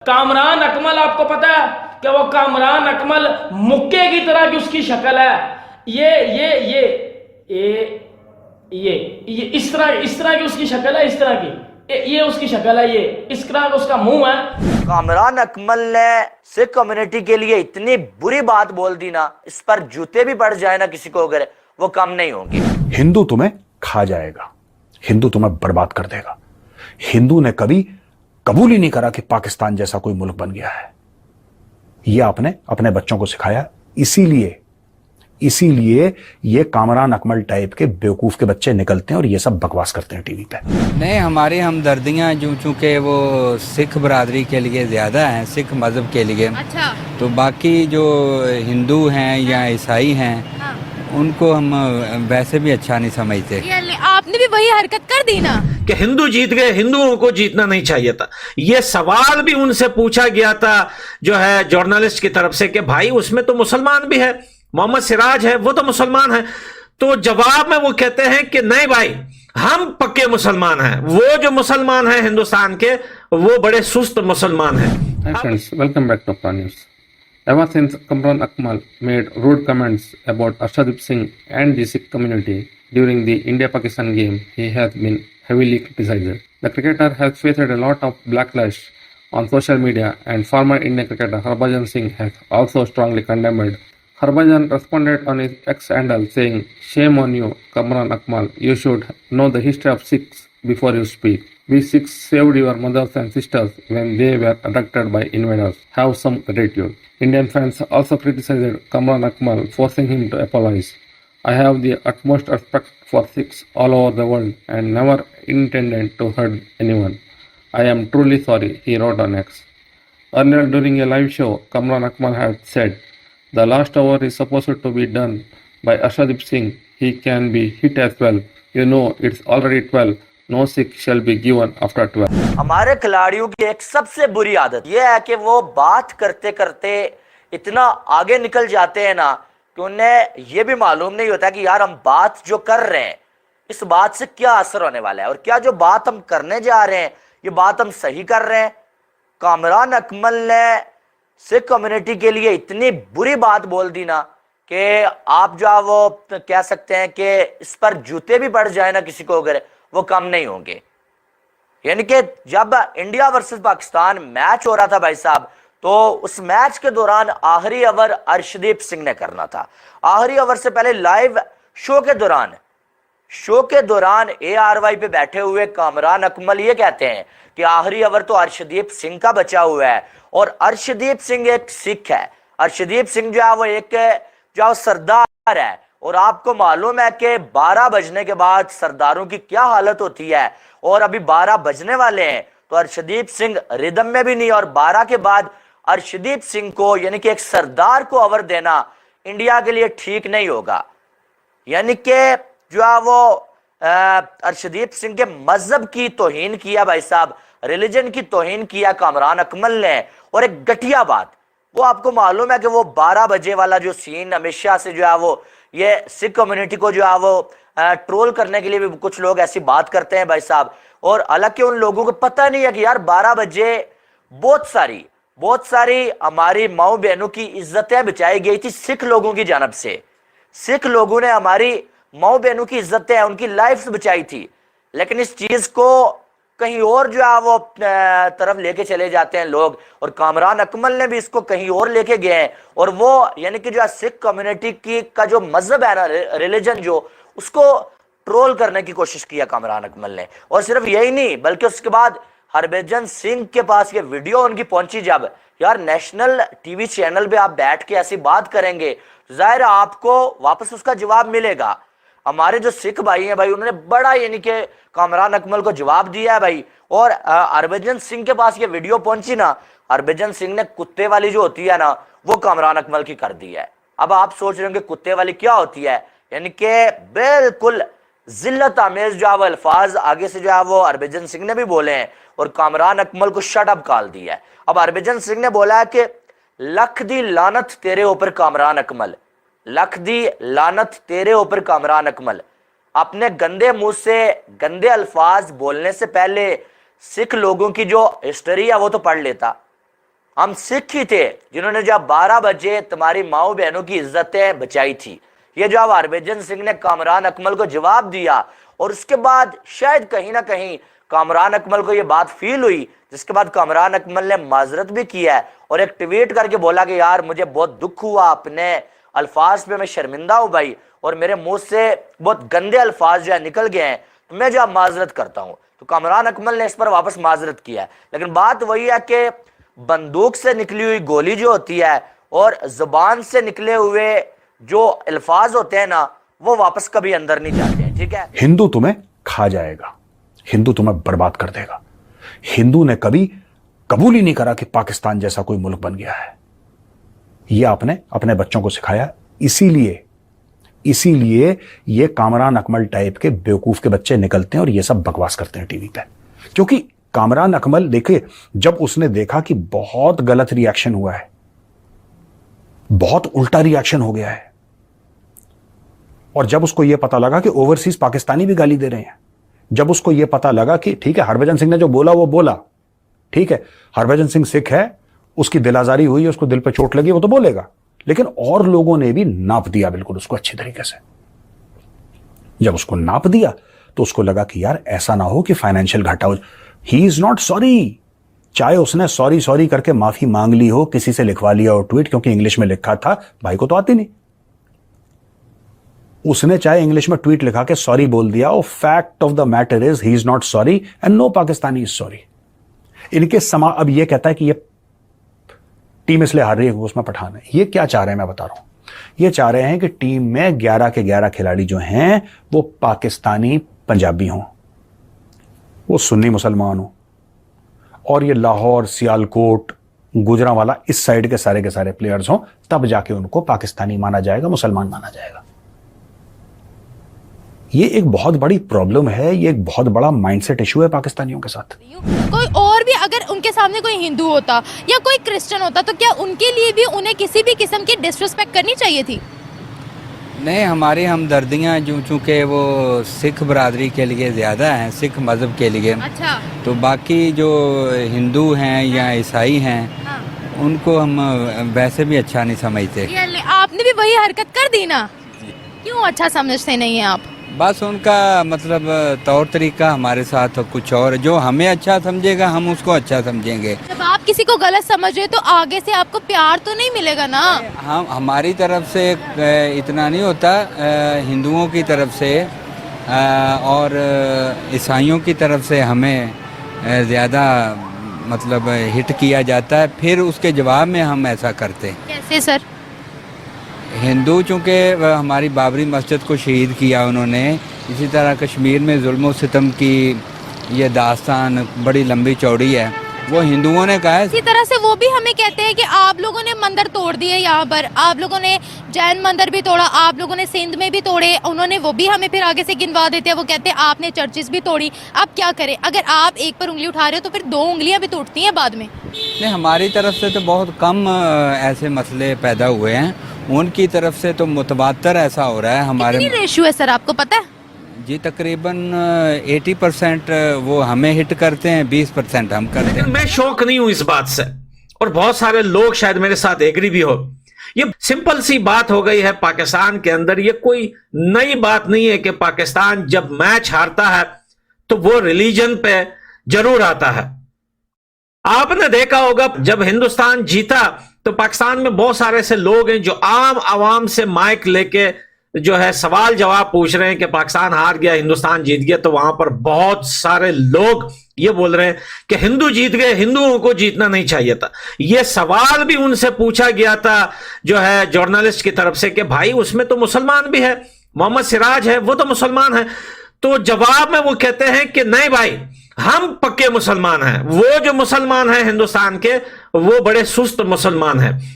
कामरान अकमल, आपको पता है कि वो कामरान अकमल मुक्के की तरह की उसकी शक्ल है। ये इस तरह की उसकी शक्ल है, इस तरह की ये उसकी शक्ल है, ये इस तरह का उसका मुंह है। कामरान अकमल ने सिख कम्युनिटी के लिए इतनी बुरी बात बोल दी ना, इस पर जूते भी पड़ जाए ना किसी को, अगर वो कम नहीं होंगे। हिंदू तुम्हें खा जाएगा, हिंदू तुम्हें बर्बाद कर देगा। हिंदू ने कभी कबूल ही नहीं करा कि पाकिस्तान जैसा कोई मुल्क बन गया है। यह आपने अपने बच्चों को सिखाया, इसीलिए ये कामरान अकमल टाइप के बेवकूफ के बच्चे निकलते हैं और ये सब बकवास करते हैं टीवी पे। नहीं, हमारी हमदर्दियाँ जो चूँकि वो सिख बरादरी के लिए ज़्यादा हैं, सिख मज़हब के लिए। अच्छा। तो बाकी जो हिंदू हैं या ईसाई हैं, हाँ। उनको हम वैसे भी अच्छा नहीं समझते। आपने भी वही हरकत कर दी ना कि हिंदू जीत गए, हिंदुओं को जीतना नहीं चाहिए था। यह सवाल भी उनसे पूछा गया था जो है जर्नलिस्ट की तरफ से कि भाई उसमें तो मुसलमान भी है, मोहम्मद सिराज है, वो तो मुसलमान है। तो जवाब में वो कहते हैं कि नहीं भाई, हम पक्के मुसलमान हैं, वो जो मुसलमान हैं हिंदुस्तान के वो बड़े सुस्त मुसलमान हैं। Hi friends, welcome back to Upra News. Ever since Kamran Akmal made rude comments about Arshadip Singh and the Sikh community during the India-Pakistan game, he has been heavily criticized. The cricketer has faced a lot of backlash on social media, and former Indian cricketer Harbhajan Singh has also strongly condemned. Harbhajan responded on his X handle saying, "Shame on you, Kamran Akmal. You should know the history of Sikhs before you speak. We Sikhs saved your mothers and sisters when they were abducted by invaders. Have some gratitude." Indian fans also criticized Kamran Akmal, forcing him to apologize. "I have the utmost respect for Sikhs all over the world and never intended to hurt anyone. I am truly sorry," he wrote on X. Earlier during a live show, Kamran Akmal had said, "The last over is supposed to be done by Arshadip Singh. He can be hit as well. You know, it's already 12. No Sikh shall be given after 12." हमारे खिलाड़ियों की एक सबसे बुरी आदत यह है कि वो बात करते करते इतना आगे निकल जाते हैं ना कि उन्हें यह भी मालूम नहीं होता कि यार हम बात जो कर रहे हैं इस बात से क्या असर होने वाला है, और क्या जो बात हम करने जा रहे हैं ये बात हम सही कर रहे हैं। कामरान अकमल ने सिख कम्युनिटी के लिए इतनी बुरी बात बोल दी ना कि आप जो है वो कह सकते हैं कि इस पर जूते भी पड़ जाए ना किसी को, अगर वो कम नहीं होंगे। यानी कि जब इंडिया वर्सेस पाकिस्तान मैच हो रहा था भाई साहब, तो उस मैच के दौरान आखिरी ओवर अर्शदीप सिंह ने करना था। आखिरी ओवर से पहले लाइव शो के दौरान ARY पे बैठे हुए कामरान अकमल ये कहते हैं कि आखिरी ओवर तो अर्शदीप सिंह का बचा हुआ है, और अर्शदीप सिंह एक सिख है। अर्शदीप सिंह जो है वो एक जो सरदार है, और आपको मालूम है कि 12 बजने के बाद सरदारों की क्या हालत होती है, और अभी 12 बजने वाले हैं तो अर्शदीप सिंह रिदम में भी नहीं। और 12 के बाद अर्शदीप सिंह को यानी कि एक सरदार को ओवर देना इंडिया के लिए ठीक नहीं होगा। यानी कि जो है वो अर्शदीप सिंह के मजहब की तौहीन किया भाई साहब, रिलीजन की तौहीन किया कामरान अकमल ने। और एक घटिया बात, वो आपको मालूम है कि वो 12 बजे वाला जो सीन हमेशा से जो है वो ये सिख कम्युनिटी को जो है वो ट्रोल करने के लिए भी कुछ लोग ऐसी बात करते हैं भाई साहब। और हालांकि उन लोगों को पता नहीं है कि यार 12 बजे बहुत सारी हमारी माओ बहनों की इज्जतें बचाई गई थी सिख लोगों की जानब से। सिख लोगों ने हमारी माओ बहनों की इज्जतें, उनकी लाइफ्स बचाई थी, लेकिन इस चीज को कहीं और जो है वो तरफ लेके चले जाते हैं लोग। और कामरान अकमल ने भी इसको कहीं और लेके गए हैं, और वो यानी कि जो सिख कम्युनिटी की का जो मजहब है ना, रिलीजन जो, उसको ट्रोल करने की कोशिश किया कामरान अकमल ने। और सिर्फ यही नहीं बल्कि उसके बाद हरभजन सिंह के पास ये वीडियो उनकी पहुंची, जब यार नेशनल टीवी चैनल पे आप बैठ के ऐसी बात करेंगे तो जाहिर है आपको वापस उसका जवाब मिलेगा। हमारे जो सिख भाई हैं भाई, उन्होंने बड़ा यानी कि कामरान अकमल को जवाब दिया है भाई। और हरभजन सिंह के पास ये वीडियो पहुंची ना, हरभजन सिंह ने कुत्ते वाली जो होती है ना वो कामरान अकमल की कर दी है। अब आप सोच रहे होंगे कुत्ते वाली क्या होती है, यानी कि बिल्कुल जिल्लत आमेज जो है वो अल्फाज आगे से जो है वो हरभजन सिंह ने भी बोले हैं, और कामरान अकमल को शट अप कॉल दिया है। अब हरभजन सिंह ने बोला है कि लख दी लानत तेरे ऊपर कामरान अकमल, लख दी लानत तेरे ऊपर कामरान अकमल। अपने गंदे मुंह से गंदे अल्फाज बोलने से पहले सिख लोगों की जो हिस्ट्री है वो तो पढ़ लेता। हम सिख ही थे जिन्होंने जब 12 बजे तुम्हारी माओ बहनों की इज्जतें बचाई थी। ये जब हरभजन सिंह ने कामरान अकमल को जवाब दिया और उसके बाद शायद कहीं ना कहीं कामरान अकमल को ये बात फील हुई, जिसके बाद कामरान अकमल ने माजरत भी किया है और एक ट्वीट करके बोला कि यार मुझे बहुत दुख हुआ, अपने अल्फाज पे मैं शर्मिंदा हूं भाई, और मेरे मुंह से बहुत गंदे अल्फाज जो है निकल गए हैं, तो मैं जो माजरत करता हूं। तो कामरान अकमल ने इस पर वापस माजरत किया है। लेकिन बात वही है कि बंदूक से निकली हुई गोली जो होती है और जुबान से निकले हुए जो अल्फाज होते हैं ना, वो वापस कभी अंदर नहीं जाते हैं। ठीक है, हिंदू तुम्हें खा जाएगा, हिंदू तुम्हें बर्बाद कर देगा। हिंदू ने कभी कबूल ही नहीं करा कि पाकिस्तान जैसा कोई मुल्क बन गया है। यह आपने अपने बच्चों को सिखाया। इसीलिए ये कामरान अकमल टाइप के बेवकूफ के बच्चे निकलते हैं और ये सब बकवास करते हैं टीवी पे। क्योंकि कामरान अकमल देखिए, जब उसने देखा कि बहुत गलत रिएक्शन हुआ है, बहुत उल्टा रिएक्शन हो गया है, और जब उसको यह पता लगा कि ओवरसीज पाकिस्तानी भी गाली दे रहे हैं, जब उसको यह पता लगा कि ठीक है हरभजन सिंह ने जो बोला वो बोला, ठीक है हरभजन सिंह सिख है, उसकी दिल आजारी हुई, उसको दिल पे चोट लगी, वो तो बोलेगा, लेकिन और लोगों ने भी नाप दिया बिल्कुल उसको अच्छी तरीके से। जब उसको नाप दिया तो उसको लगा कि यार ऐसा ना हो कि फाइनेंशियल घाटा हो। ही इज नॉट सॉरी, चाहे उसने सॉरी सॉरी करके माफी मांग ली हो, किसी से लिखवा लिया हो ट्वीट, क्योंकि इंग्लिश में लिखा था, भाई को तो आती नहीं, उसने चाहे इंग्लिश में ट्वीट लिखा के सॉरी बोल दिया, और fact of the matter is he is not sorry and no Pakistani is sorry. इनके अब ये कहता है कि ये टीम इसलिए हार रही है उसमें पठान है। ये क्या चाह रहे हैं मैं बता रहा हूं, ये चाह रहे हैं कि टीम में 11 के 11 खिलाड़ी जो हैं वो पाकिस्तानी पंजाबी हों, वो सुन्नी मुसलमान हों, और ये लाहौर, सियालकोट, गुजरांवाला इस साइड के सारे प्लेयर्स हों, तब जाके उनको पाकिस्तानी माना जाएगा, मुसलमान माना जाएगा। ये एक बहुत बड़ी प्रॉब्लम है, ये एक बहुत बड़ा माइंडसेट इशू है पाकिस्तानियों के साथ। कोई और भी अगर उनके सामने कोई हिंदू होता या कोई क्रिश्चियन होता तो क्या उनके लिए भी उन्हें किसी भी किस्म की डिसरिस्पेक्ट करनी चाहिए थी? नहीं, हमारी हमदर्दियाँ जो चूँकि वो सिख बरादरी के लिए ज़्यादा हैं, सिख मज़हब के लिए। अच्छा। तो बाकी जो हिंदू हैं या ईसाई हैं, हाँ। उनको हम वैसे भी अच्छा नहीं समझते। आपने भी वही हरकत कर दी ना, क्यों अच्छा समझते नहीं हैं आप? बस उनका मतलब तौर तरीका हमारे साथ कुछ और, जो हमें अच्छा समझेगा हम उसको अच्छा समझेंगे। जब आप किसी को गलत समझ रहे तो आगे से आपको प्यार तो नहीं मिलेगा ना? हम हमारी तरफ से इतना नहीं होता, हिंदुओं की तरफ से और ईसाइयों की तरफ से हमें ज़्यादा मतलब हिट किया जाता है, फिर उसके जवाब में हम ऐसा करते हैं। कैसे सर? हिंदू चूँकि हमारी बाबरी मस्जिद को शहीद किया उन्होंने, इसी तरह कश्मीर में जुल्म सितम की ये दास्तान बड़ी लंबी चौड़ी है, वो हिंदुओं ने कहा है। इसी तरह से वो भी हमें कहते हैं कि आप लोगों ने मंदिर तोड़ दिए, यहाँ पर आप लोगों ने जैन मंदिर भी तोड़ा, आप लोगों ने सिंध में भी तोड़े, उन्होंने वो भी हमें फिर आगे से गिनवा देते हैं। वो कहते हैं आपने चर्चेस भी तोड़ी। आप क्या करें, अगर आप एक पर उंगली उठा रहे हो तो फिर 2 उंगलियां भी टूटती हैं बाद में। नहीं, हमारी तरफ से तो बहुत कम ऐसे मसले पैदा हुए हैं, उनकी तरफ से तो मुतवातर ऐसा हो रहा है। हमारे कितनी रेशियो है सर, आपको पता है? जी तकरीबन 80% वो हमें हिट करते हैं, 20% हम करते हैं। लेकिन मैं शौक नहीं हूं इस बात से, और बहुत सारे लोग शायद मेरे साथ एग्री भी हो। ये सिंपल सी बात हो गई है पाकिस्तान के अंदर। ये कोई नई बात नहीं है कि पाकिस्तान जब मैच हारता है तो वो रिलीजन पे जरूर आता है। आपने देखा होगा जब हिंदुस्तान जीता तो पाकिस्तान में बहुत सारे ऐसे लोग हैं जो आम आवाम से माइक लेके जो है सवाल जवाब पूछ रहे हैं कि पाकिस्तान हार गया, हिंदुस्तान जीत गया। तो वहां पर बहुत सारे लोग ये बोल रहे हैं कि हिंदू जीत गए, हिंदुओं को जीतना नहीं चाहिए था। ये सवाल भी उनसे पूछा गया था जो है जर्नलिस्ट की तरफ से कि भाई उसमें तो मुसलमान भी है, मोहम्मद सिराज है वो तो मुसलमान है। तो जवाब में वो कहते हैं कि नहीं भाई, हम पक्के मुसलमान हैं, वो जो मुसलमान हैं हिंदुस्तान के वो बड़े सुस्त मुसलमान हैं।